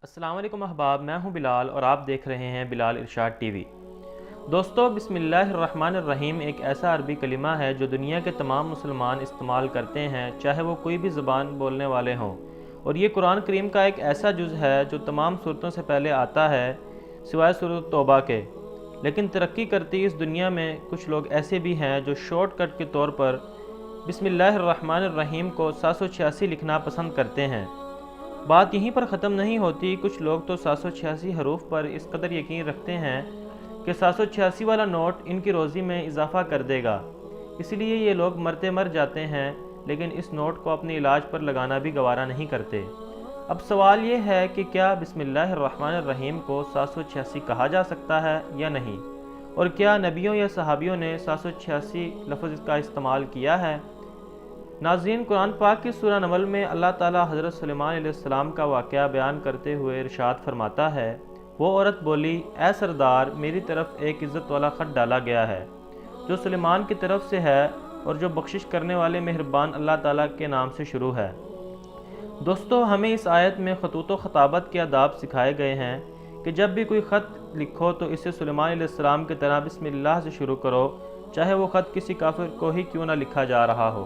अस्सलाम वालेकुम अहबाब, मैं हूं बिलाल और आप देख रहे हैं बिलाल इरशाद टीवी। दोस्तों, बिस्मिल्लाहिर्रहमानिर्रहीम एक ऐसा अरबी कलिमा है जो दुनिया के तमाम मुसलमान इस्तेमाल करते हैं, चाहे वो कोई भी ज़बान बोलने वाले हों। और ये कुरान करीम का एक ऐसा जुज़ है जो तमाम सूरतों से पहले आता है सिवाय सूरत तौबा के। लेकिन तरक्की करती इस दुनिया में कुछ लोग ऐसे भी हैं जो शॉर्टकट के तौर पर बिस्मिल्लाहिर्रहमानिर्रहीम को 786 लिखना पसंद करते हैं। बात यहीं पर ख़त्म नहीं होती। कुछ लोग तो 786 हरूफ पर इस कदर यकीन रखते हैं कि 786 वाला नोट इनकी रोज़ी में इजाफ़ा कर देगा, इसलिए ये लोग मरते मर जाते हैं, लेकिन इस नोट को अपने इलाज पर लगाना भी गवारा नहीं करते। अब सवाल ये है कि क्या बिस्मिल्लाहिर्रहमानिर्रहीम को 786 कहा जा सकता है या नहीं, और क्या नबियों या सहाबियों ने 786 लफ्ज़ का इस्तेमाल किया है। नाज़रीन, कुरान पाक की सूरह नमल में अल्लाह ताला हज़रत सुलेमान अलैहिस्सलाम का वाक़या बयान करते हुए इरशाद फरमाता है, वो औरत बोली, ए सरदार, मेरी तरफ एक इज़्ज़त वाला ख़त डाला गया है जो सुलेमान की तरफ से है और जो बख्शिश करने वाले मेहरबान अल्लाह ताला के नाम से शुरू है। दोस्तों, हमें इस आयत में ख़तूत व ख़ताबत के आदाब सिखाए गए हैं कि जब भी कोई ख़त लिखो तो इसे सुलेमान अलैहिस्सलाम की तरह बिस्मिल्लाह से शुरू करो, चाहे वो ख़त किसी काफिर को ही क्यों ना लिखा जा रहा हो।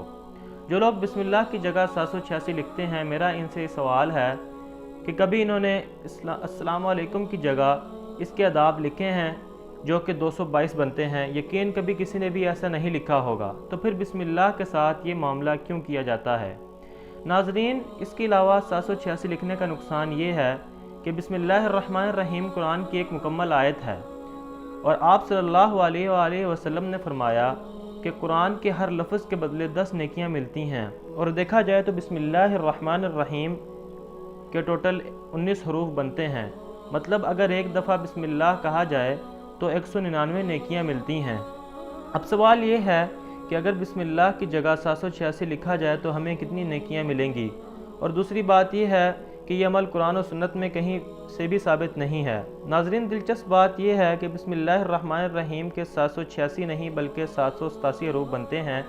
जो लोग बिस्मिल्लाह की जगह 786 लिखते हैं, मेरा इनसे सवाल है कि कभी इन्होंने अस्सलाम वालेकुम की जगह इसके आदाब लिखे हैं जो कि 222 बनते हैं। यकीन कभी किसी ने भी ऐसा नहीं लिखा होगा, तो फिर बिस्मिल्लाह के साथ ये मामला क्यों किया जाता है। नाज़रीन, इसके अलावा 786 लिखने का नुकसान ये है कि बिस्मिल्लाहिर्रहमानिर्रहीम कुरान की एक मुकम्मल आयत है, और आप सल्लल्लाहु अलैहि वसल्लम ने फरमाया कि कुरान के हर लफ्ज़ के बदले 10 नेकियां मिलती हैं। और देखा जाए तो बिस्मिल्लाहिर्रहमानिर्रहीम के टोटल 19 हरूफ बनते हैं। मतलब अगर एक दफ़ा बिस्मिल्लाह कहा जाए तो 199 नेकियां मिलती हैं। अब सवाल ये है कि अगर बिस्मिल्लाह की जगह 786 लिखा जाए तो हमें कितनी नेकियां मिलेंगी। और दूसरी बात यह है कि ये अमल कुरान और सुन्नत में कहीं से भी साबित नहीं है। नाज़रीन, दिलचस्प बात यह है कि बिस्मिल्लाहिर्रहमानिर्रहीम के 786 नहीं बल्कि 787 हरूफ बनते हैं,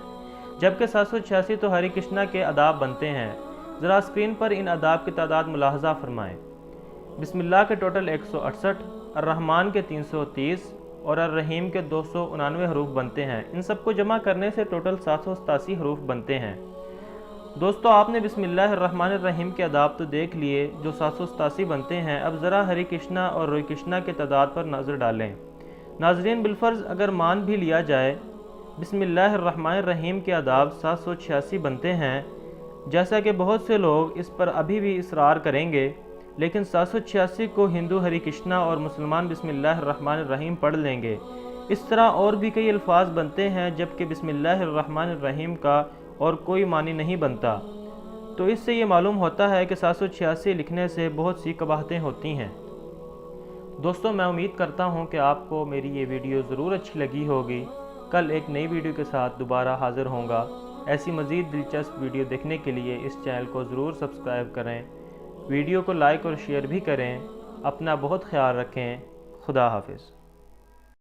जबकि 786 तो हरे कृष्णा के अदाब बनते हैं। ज़रा स्क्रीन पर इन अदाब की तादाद मुलाहजा फरमाएँ। बिस्मिल्लाह के टोटल 168, अर्रहमान के 330 और अर्रहीम के 299 हरूफ बनते हैं। इन सबको जमा करने से टोटल 787 हरूफ बनते हैं। दोस्तों, आपने बिस्मिल्लाहिर्रहमानिर्रहीम के आदाब तो देख लिए जो 787 बनते हैं। अब ज़रा हरे कृष्णा और रोई कृष्णा के तादाद पर नज़र डालें। नाज़रीन, बिलफर्ज अगर मान भी लिया जाए बिस्मिल्लाहिर्रहमानिर्रहीम के आदाब 786 बनते हैं, जैसा कि बहुत से लोग इस पर अभी भी इसरार करेंगे, लेकिन 786 को हिंदू हरे कृष्णा और मुसलमान बिस्मिल्लाहिर्रहमानिर्रहीम पढ़ लेंगे। इस तरह और भी कई अल्फाज बनते हैं, जबकि बिस्मिल्लाहिर्रहमानिर्रहीम का और कोई मानी नहीं बनता। तो इससे ये मालूम होता है कि 786 लिखने से बहुत सी कबाहतें होती हैं। दोस्तों, मैं उम्मीद करता हूँ कि आपको मेरी ये वीडियो ज़रूर अच्छी लगी होगी। कल एक नई वीडियो के साथ दोबारा हाज़िर होऊंगा। ऐसी मज़ीद दिलचस्प वीडियो देखने के लिए इस चैनल को ज़रूर सब्सक्राइब करें, वीडियो को लाइक और शेयर भी करें। अपना बहुत ख्याल रखें। खुदा हाफिज़।